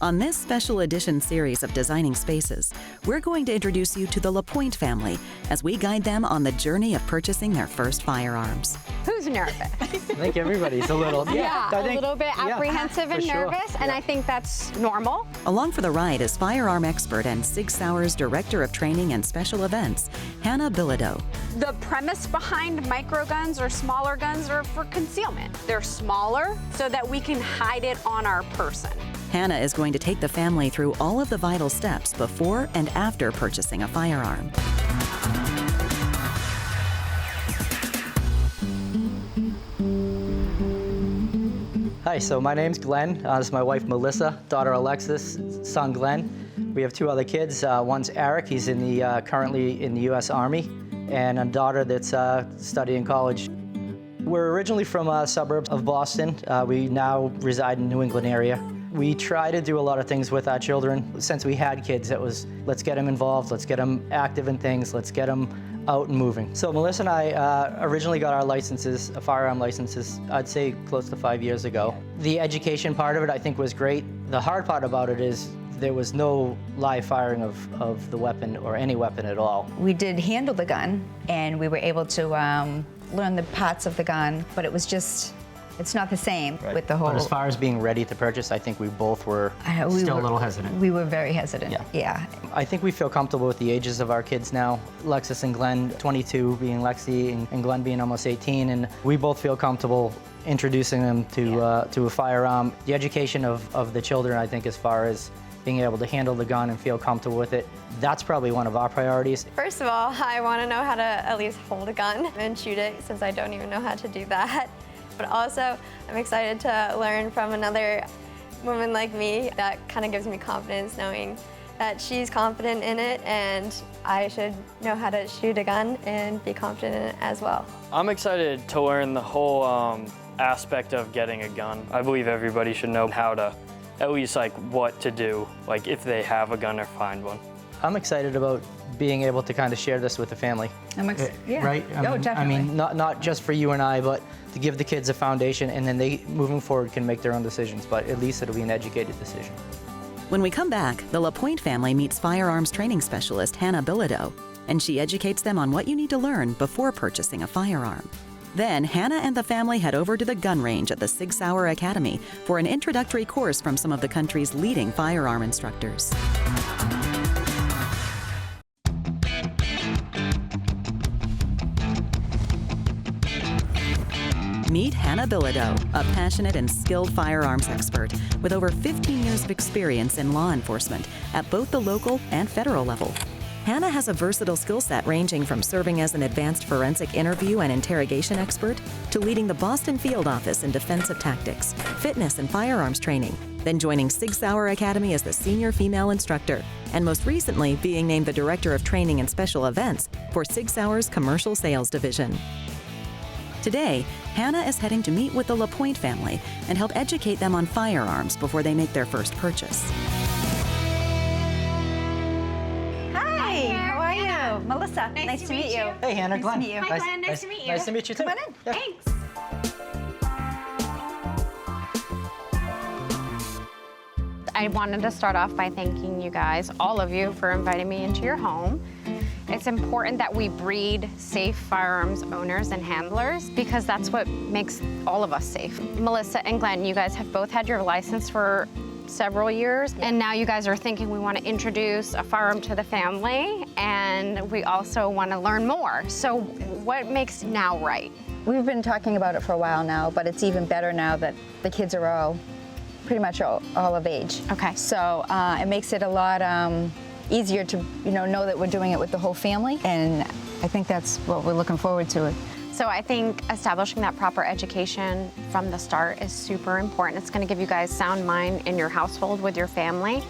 On this special edition series of Designing Spaces, we're going to introduce you to the Lapointe family as we guide them on the journey of purchasing their first firearms. Who's nervous? I think everybody's a little, a little bit apprehensive and nervous, and I think that's normal. Along for the ride is firearm expert and Sig Sauer's Director of Training and Special Events, Hana Bilodeau. The premise behind microguns or smaller guns are for concealment. They're smaller so that we can hide it on our person. Hana is going to take the family through all of the vital steps before and after purchasing a firearm. Hi, so my name's Glenn. This is my wife Melissa, daughter Alexis, son Glenn. We have two other kids. One's Eric, he's currently in the U.S. Army, and a daughter that's studying college. We're originally from suburbs of Boston. We now reside in New England area. We try to do a lot of things with our children. Since we had kids, it was, let's get them involved, let's get them active in things, let's get them out and moving. So Melissa and I originally got our licenses, firearm licenses, I'd say close to 5 years ago. The education part of it, I think, was great. The hard part about it is there was no live firing of the weapon or any weapon at all. We did handle the gun, and we were able to learn the parts of the gun, but it was just, it's not the same with the whole... But as far as being ready to purchase, I think we both were still a little hesitant. We were very hesitant, yeah. I think we feel comfortable with the ages of our kids now. Alexis and Glenn, 22 being Lexi, and Glenn being almost 18, and we both feel comfortable introducing them to a firearm. The education of the children, I think, as far as being able to handle the gun and feel comfortable with it, that's probably one of our priorities. First of all, I want to know how to at least hold a gun and shoot it, since I don't even know how to do that. But also, I'm excited to learn from another woman like me. That kind of gives me confidence, knowing that she's confident in it, and I should know how to shoot a gun and be confident in it as well. I'm excited to learn the whole aspect of getting a gun. I believe everybody should know how to, at least what to do, if they have a gun or find one. I'm excited about being able to kind of share this with the family. Right? Definitely. I mean, not just for you and I, but to give the kids a foundation, and then they, moving forward, can make their own decisions, but at least it'll be an educated decision. When we come back, the Lapointe family meets firearms training specialist Hana Bilodeau, and she educates them on what you need to learn before purchasing a firearm. Then, Hana and the family head over to the gun range at the Sig Sauer Academy for an introductory course from some of the country's leading firearm instructors. Meet Hana Bilodeau, a passionate and skilled firearms expert with over 15 years of experience in law enforcement at both the local and federal level. Hana has a versatile skill set ranging from serving as an advanced forensic interview and interrogation expert to leading the Boston field office in defensive tactics, fitness, and firearms training, then joining Sig Sauer Academy as the senior female instructor, and most recently being named the Director of Training and Special Events for Sig Sauer's Commercial Sales Division. Today, Hana is heading to meet with the Lapointe family and help educate them on firearms before they make their first purchase. Hi, how are you? Melissa, nice to meet you. Hey, Hana, Glenn. Nice to meet you. Hi, Glenn, nice to meet you. Nice to meet you, too. Come on in. Yeah. Thanks. I wanted to start off by thanking you guys, all of you, for inviting me into your home. It's important that we breed safe firearms owners and handlers, because that's what makes all of us safe. Melissa and Glenn, you guys have both had your license for several years, and now you guys are thinking we want to introduce a firearm to the family, and we also want to learn more. So what makes now right? We've been talking about it for a while now, but it's even better now that the kids are all pretty much all of age. Okay. So it makes it a lot easier to know that we're doing it with the whole family, and I think that's what we're looking forward to. So I think establishing that proper education from the start is super important. It's going to give you guys sound mind in your household with your family,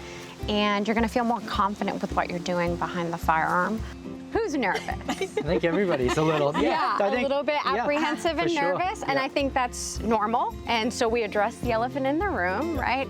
and you're going to feel more confident with what you're doing behind the firearm. Who's nervous? I think everybody's a little, a little bit apprehensive and nervous, and I think that's normal. And so we address the elephant in the room, right?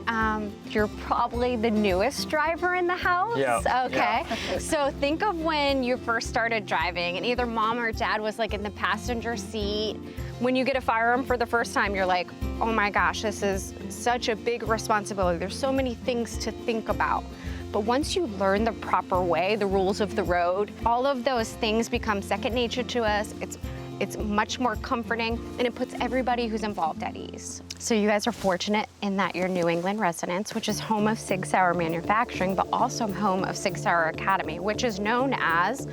You're probably the newest driver in the house. Yeah. Okay. Yeah. So think of when you first started driving, and either mom or dad was in the passenger seat. When you get a firearm for the first time, you're like, oh my gosh, this is such a big responsibility. There's so many things to think about. But once you learn the proper way, the rules of the road, all of those things become second nature to us. It's much more comforting, and it puts everybody who's involved at ease. So you guys are fortunate in that you're New England residents, which is home of Sig Sauer Manufacturing, but also home of Sig Sauer Academy, which is known as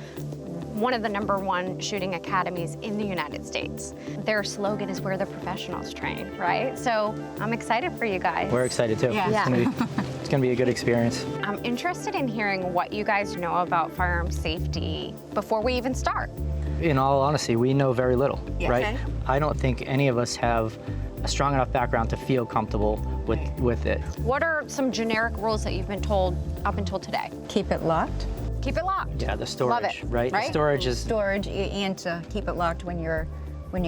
one of the #1 shooting academies in the United States. Their slogan is where the professionals train, right? So I'm excited for you guys. We're excited too. Yeah. It's gonna be a good experience. I'm interested in hearing what you guys know about firearm safety before we even start. In all honesty, we know very little, right? Okay. I don't think any of us have a strong enough background to feel comfortable with it. What are some generic rules that you've been told up until today? Keep it locked. Keep it locked. Yeah, the storage, Love it, right? right? The storage is, Storage and to keep it locked when you're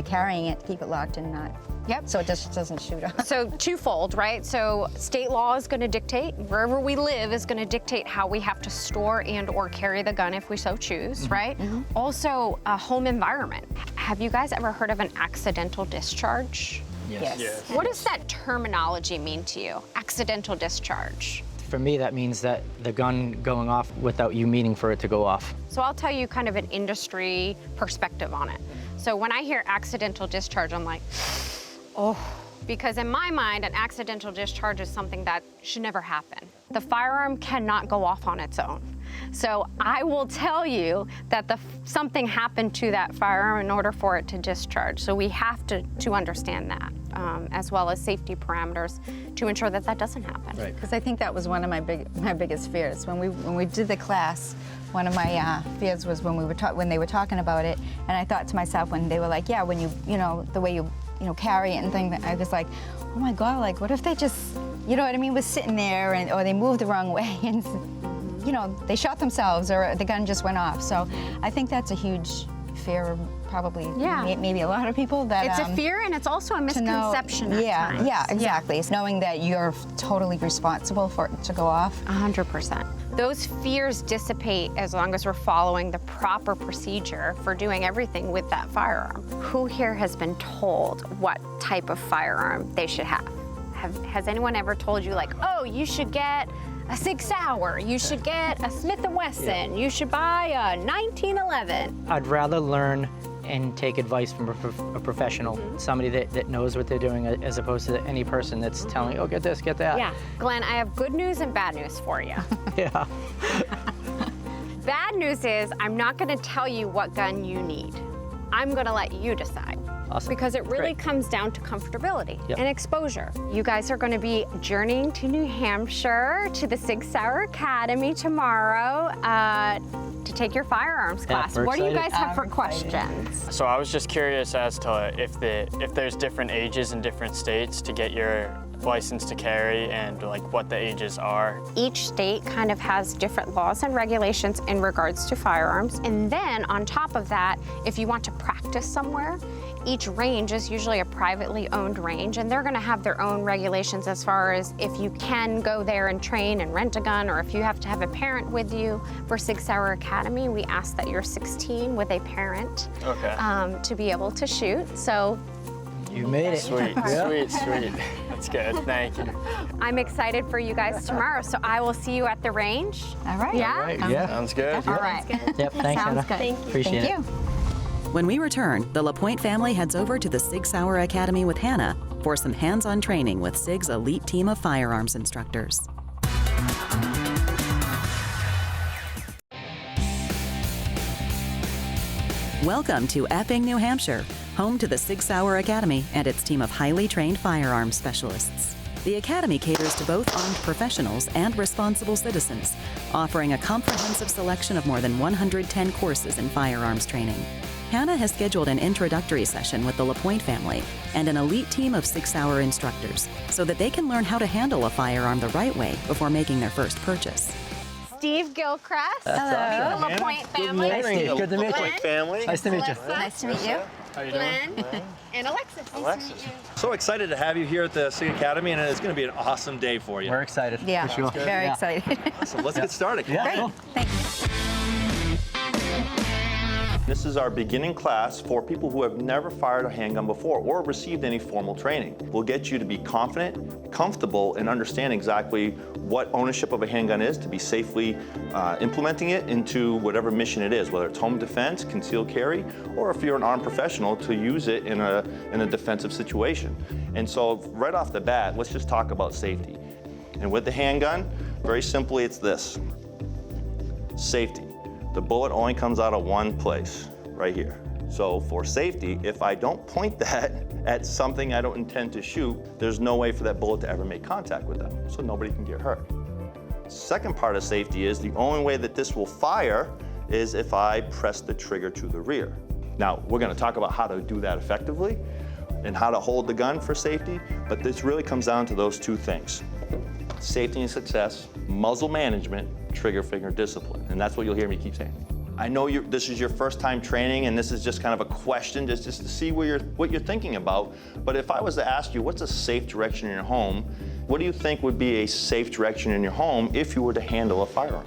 carrying it, keep it locked and not. Yep. So it just doesn't shoot off. So twofold, right? So state law is going to dictate, wherever we live is going to dictate how we have to store and or carry the gun if we so choose, right? Also, a home environment. Have you guys ever heard of an accidental discharge? Yes. What does that terminology mean to you? Accidental discharge. for me, that means that the gun going off without you meaning for it to go off. So I'll tell you kind of an industry perspective on it. So when I hear accidental discharge, I'm like, oh, because in my mind, an accidental discharge is something that should never happen. The firearm cannot go off on its own. So I will tell you that something happened to that firearm in order for it to discharge. So we have to understand that, as well as safety parameters to ensure that that doesn't happen. Right. Because I think that was one of my biggest fears. When we did the class, one of my fears was when they were talking about it, and I thought to myself when they were like, yeah, when the way you carry it and things, I was like, oh my God, like what if they just, you know what I mean, was sitting there or they moved the wrong way and they shot themselves or the gun just went off. So I think that's a huge fear, probably maybe a lot of people that It's a fear and it's also a misconception at times. Yeah, exactly. It's knowing that you're totally responsible for it to go off. 100%. Those fears dissipate as long as we're following the proper procedure for doing everything with that firearm. Who here has been told what type of firearm they should have? Has anyone ever told you, like, oh, you should get a Sig Sauer, you should get a Smith & Wesson, you should buy a 1911? I'd rather learn and take advice from a professional, somebody that knows what they're doing, as opposed to any person that's telling, oh, get this, get that. Yeah. Glenn, I have good news and bad news for you. Yeah. Bad news is I'm not going to tell you what gun you need. I'm going to let you decide. Awesome. Because it really Great. comes down to comfortability Yep. and exposure. You guys are going to be journeying to New Hampshire to the Sig Sauer Academy tomorrow to take your firearms class. we're What do you excited. guys have for I'm questions? So I was just curious as to if there's different ages in different states to get your license to carry and like what the ages are. Each state kind of has different laws and regulations in regards to firearms. And then on top of that, if you want to practice somewhere, each range is usually a privately owned range, and they're going to have their own regulations as far as if you can go there and train and rent a gun, or if you have to have a parent with you. For Sig Sauer Academy, we ask that you're 16 with a parent to be able to shoot. So You made it. Sweet, sweet, sweet. That's good. Thank you. I'm excited for you guys tomorrow, so I will see you at the range. All right. Yeah? Right, yeah. Sounds good. All right. Yep, thanks, Sounds Hannah. good. Thank you. Appreciate Thank it. you. When we return, the Lapointe family heads over to the Sig Sauer Academy with Hannah for some hands-on training with Sig's elite team of firearms instructors. Welcome to Epping, New Hampshire, home to the Sig Sauer Academy and its team of highly trained firearms specialists. The Academy caters to both armed professionals and responsible citizens, offering a comprehensive selection of more than 110 courses in firearms training. Hannah has scheduled an introductory session with the Lapointe family and an elite team of Sig Sauer instructors so that they can learn how to handle a firearm the right way before making their first purchase. Steve Gilchrist. Hello. The Lapointe family. Steve. Good to meet you. Glenn, Family. Nice to meet you. Nice to meet you. How you Glenn, doing? and Alexis. Alexis. So excited to have you here at the Sig Academy, and it's going to be an awesome day for you. We're excited. Yeah, For sure. very Yeah. excited. So let's get started. Yeah. Great. Cool. Thank you. This is our beginning class for people who have never fired a handgun before or received any formal training. We'll get you to be confident, comfortable, and understand exactly what ownership of a handgun is to be safely implementing it into whatever mission it is, whether it's home defense, concealed carry, or if you're an armed professional, to use it in a defensive situation. And so right off the bat, let's just talk about safety. And with the handgun, very simply, it's this. Safety. The bullet only comes out of one place, right here. So for safety, if I don't point that at something I don't intend to shoot, there's no way for that bullet to ever make contact with them, so nobody can get hurt. Second part of safety is the only way that this will fire is if I press the trigger to the rear. Now, we're gonna talk about how to do that effectively and how to hold the gun for safety, but this really comes down to those two things. Safety and success, muzzle management, trigger finger discipline, and that's what you'll hear me keep saying. I know this is your first time training, and this is just kind of a question just to see what you're thinking about, but if I was to ask you what's a safe direction in your home, what do you think would be a safe direction in your home if you were to handle a firearm?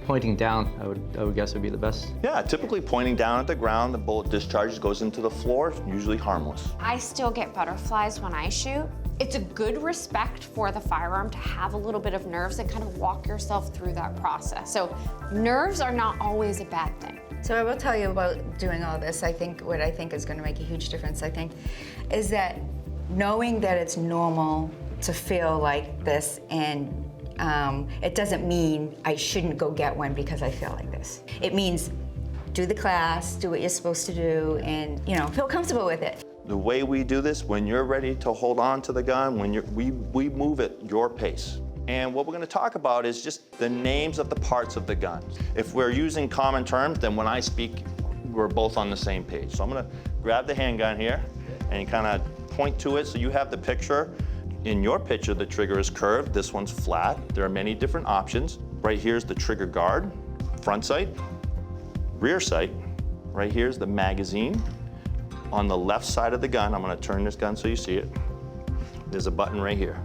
Pointing down, I would guess would be the best. Yeah, typically pointing down at the ground, the bullet discharges, goes into the floor, usually harmless. I still get butterflies when I shoot. It's a good respect for the firearm to have a little bit of nerves and kind of walk yourself through that process. So nerves are not always a bad thing. So I will tell you about doing all this. What I think is going to make a huge difference, I think, is that knowing that it's normal to feel like this, and it doesn't mean I shouldn't go get one because I feel like this. It means do the class, do what you're supposed to do, and feel comfortable with it. The way we do this, when you're ready to hold on to the gun, we move at your pace. And what we're gonna talk about is just the names of the parts of the gun. If we're using common terms, then when I speak, we're both on the same page. So I'm gonna grab the handgun here and kind of point to it so you have the picture. In your picture, the trigger is curved, this one's flat. There are many different options. Right here's the trigger guard, front sight, rear sight. Right here's the magazine. On the left side of the gun, I'm gonna turn this gun so you see it. There's a button right here.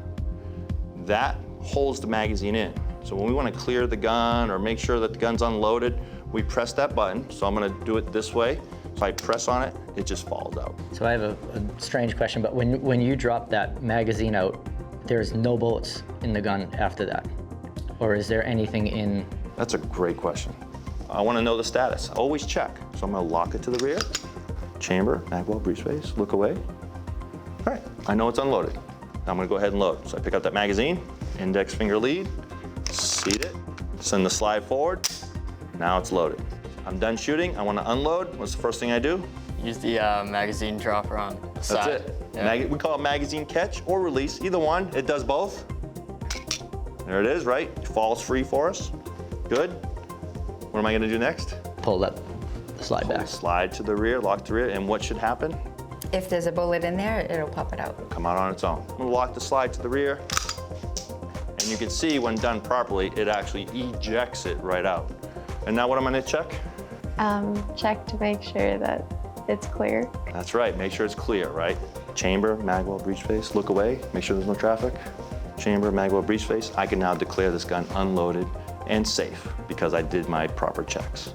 That holds the magazine in. So when we wanna clear the gun or make sure that the gun's unloaded, we press that button. So I'm gonna do it this way. If I press on it, it just falls out. So I have a strange question, but when you drop that magazine out, there's no bullets in the gun after that? Or is there anything in? That's a great question. I wanna know the status. Always check. So I'm gonna lock it to the rear. Chamber, magwell, breech face, look away. All right, I know it's unloaded. Now I'm gonna go ahead and load. So I pick up that magazine, index finger lead, seat it, send the slide forward. Now it's loaded. I'm done shooting, I wanna unload. What's the first thing I do? Use the magazine dropper on the side. That's it. Yeah. We call it magazine catch or release, either one. It does both. There it is, right? It falls free for us. Good. What am I gonna do next? Pull that slide back. Slide to the rear, lock to the rear, and what should happen? If there's a bullet in there, it'll pop it out. Come out on its own. I'm gonna lock the slide to the rear, and you can see when done properly, it actually ejects it right out. And now what I'm gonna check? Check to make sure that it's clear. That's right, make sure it's clear, right? Chamber, magwell, breech face, look away, make sure there's no traffic. Chamber, magwell, breech face. I can now declare this gun unloaded and safe because I did my proper checks.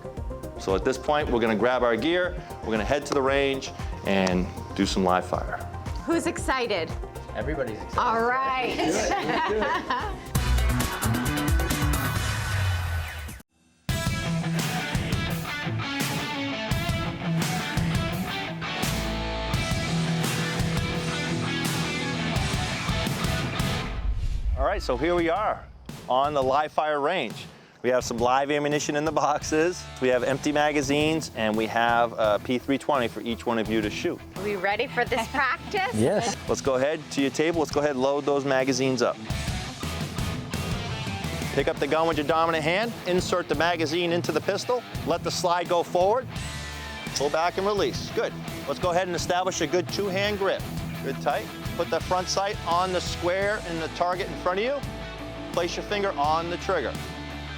So at this point, we're gonna grab our gear, we're gonna head to the range and do some live fire. Who's excited? Everybody's excited. All right. All right, so here we are on the live fire range. We have some live ammunition in the boxes, we have empty magazines, and we have a P320 for each one of you to shoot. Are we ready for this practice? Yes. Let's go ahead to your table, let's go ahead and load those magazines up. Pick up the gun with your dominant hand, insert the magazine into the pistol, let the slide go forward, pull back and release. Good. Let's go ahead and establish a good two-hand grip. Good tight. Put the front sight on the square and the target in front of you. Place your finger on the trigger.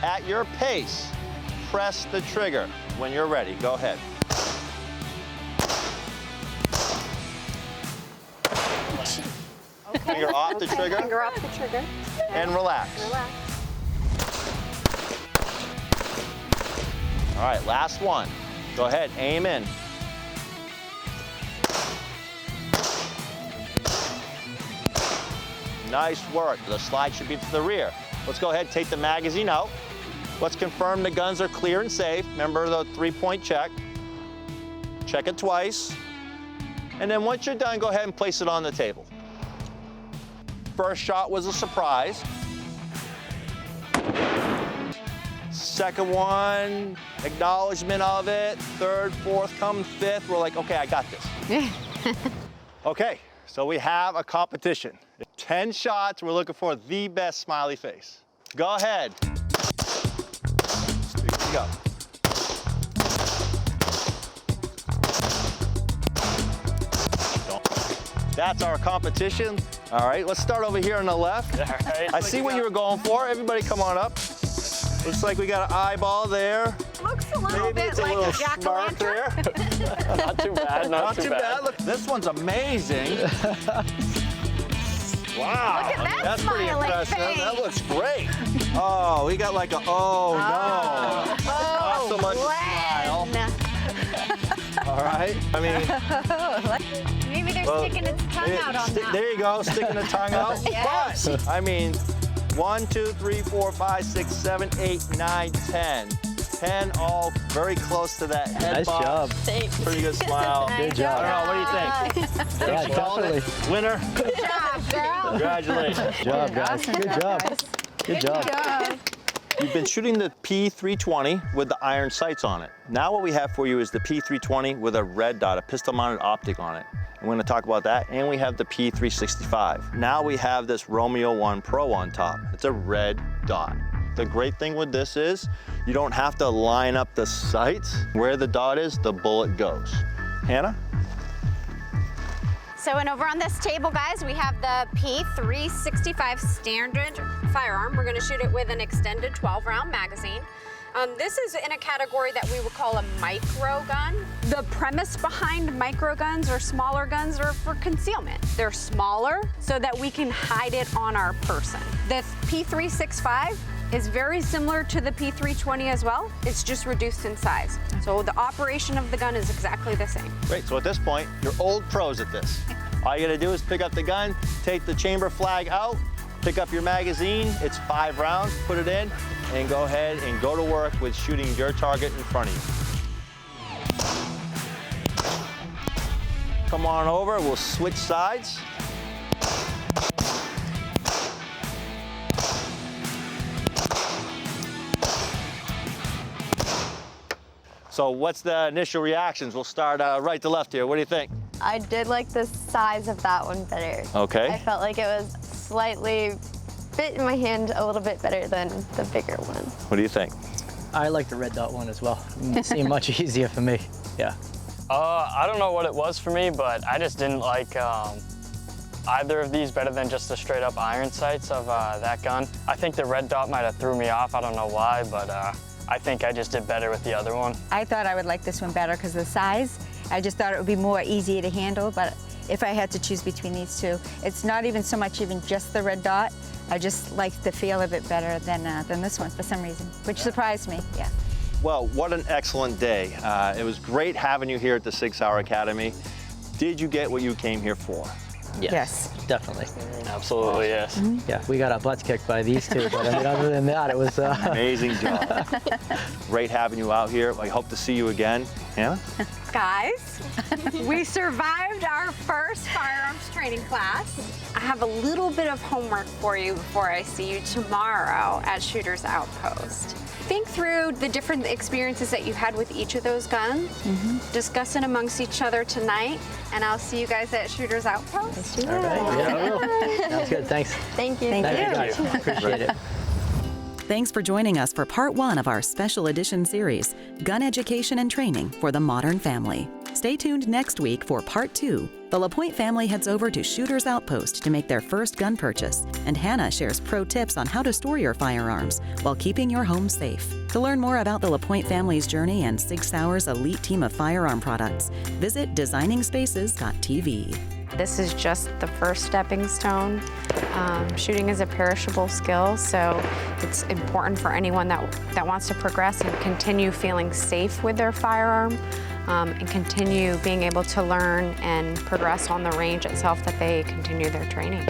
At your pace, press the trigger. When you're ready, go ahead. Okay. Finger off the trigger. Finger off the trigger. And relax. Relax. All right, last one. Go ahead, aim in. Nice work. The slide should be to the rear. Let's go ahead, take the magazine out. Let's confirm the guns are clear and safe. Remember the 3-point check. Check it twice. And then once you're done, go ahead and place it on the table. First shot was a surprise. Second one, acknowledgement of it. Third, fourth, come fifth. We're like, okay, I got this. Okay, so we have a competition. 10 shots, we're looking for the best smiley face. Go ahead. Here we go. That's our competition. All right, let's start over here on the left. All right. I see what you were going for. Everybody come on up. Looks like we got an eyeball there. Looks a little Maybe bit it's a like little a jack-o'-lantern. there. Not too bad, Not too bad. Look, this one's amazing. Wow. Look at that That's pretty smiling impressive. face. That looks great. Oh, we got like a, oh no. Not so much a smile. All right. I mean, Maybe they're well, sticking its tongue out on that. there you go, sticking the tongue out. Yes. But, I mean, 1, 2, 3, 4, 5, 6, 7, 8, 9, 10. 10 all very close to that head Nice bob. job. Pretty good smile. Good job. I don't know, what do you think? Yeah, definitely. Winner. Good job, girl. Congratulations. Good job, guys. Awesome Good job. guys. Good job. You've been shooting the P320 with the iron sights on it. Now what we have for you is the P320 with a red dot, a pistol-mounted optic on it. We're going to talk about that, and we have the P365. Now we have this Romeo 1 Pro on top. It's a red dot. The great thing with this is you don't have to line up the sights. Where the dot is, the bullet goes. Hannah? So, and over on this table, guys, we have the P365 standard firearm. We're going to shoot it with an extended 12-round magazine. This is in a category that we would call a micro gun. The premise behind micro guns or smaller guns are for concealment. They're smaller so that we can hide it on our person. The P365 is very similar to the P320 as well. It's just reduced in size. So the operation of the gun is exactly the same. Great, so at this point, you're old pros at this. All you gotta do is pick up the gun, take the chamber flag out, pick up your magazine, it's 5 rounds, put it in, and go ahead and go to work with shooting your target in front of you. Come on over, we'll switch sides. So what's the initial reactions? We'll start right to left here. What do you think? I did like the size of that one better. Okay. I felt like it was slightly fit in my hand a little bit better than the bigger one. What do you think? I like the red dot one as well. It seemed much easier for me. Yeah. I don't know what it was for me, but I just didn't like either of these better than just the straight up iron sights of that gun. I think the red dot might have threw me off. I don't know why, but I think I just did better with the other one. I thought I would like this one better because of the size. I just thought it would be more easier to handle, but if I had to choose between these two, it's not even so much even just the red dot. I just like the feel of it better than this one for some reason, which surprised me, yeah. Well, what an excellent day. It was great having you here at the Sig Sauer Academy. Did you get what you came here for? Yes. Definitely. Absolutely, yes. Yeah, we got our butts kicked by these two, but I mean, other than that, it was. Amazing job. Great having you out here. I hope to see you again. Hannah? Guys, we survived our first firearms training class. I have a little bit of homework for you before I see you tomorrow at Shooter's Outpost. Think through the different experiences that you've had with each of those guns. Discuss it amongst each other tonight, and I'll see you guys at Shooter's Outpost. All right, yeah, I will. Sounds good, thanks. Thank you. Thank you guys, appreciate it. Thanks for joining us for part 1 of our special edition series, Gun Education and Training for the Modern Family. Stay tuned next week for part 2. The Lapointe family heads over to Shooter's Outpost to make their first gun purchase, and Hannah shares pro tips on how to store your firearms while keeping your home safe. To learn more about the Lapointe family's journey and Sig Sauer's elite team of firearm products, visit designingspaces.tv. This is just the first stepping stone. Shooting is a perishable skill, so it's important for anyone that wants to progress and continue feeling safe with their firearm and continue being able to learn and progress on the range itself, that they continue their training.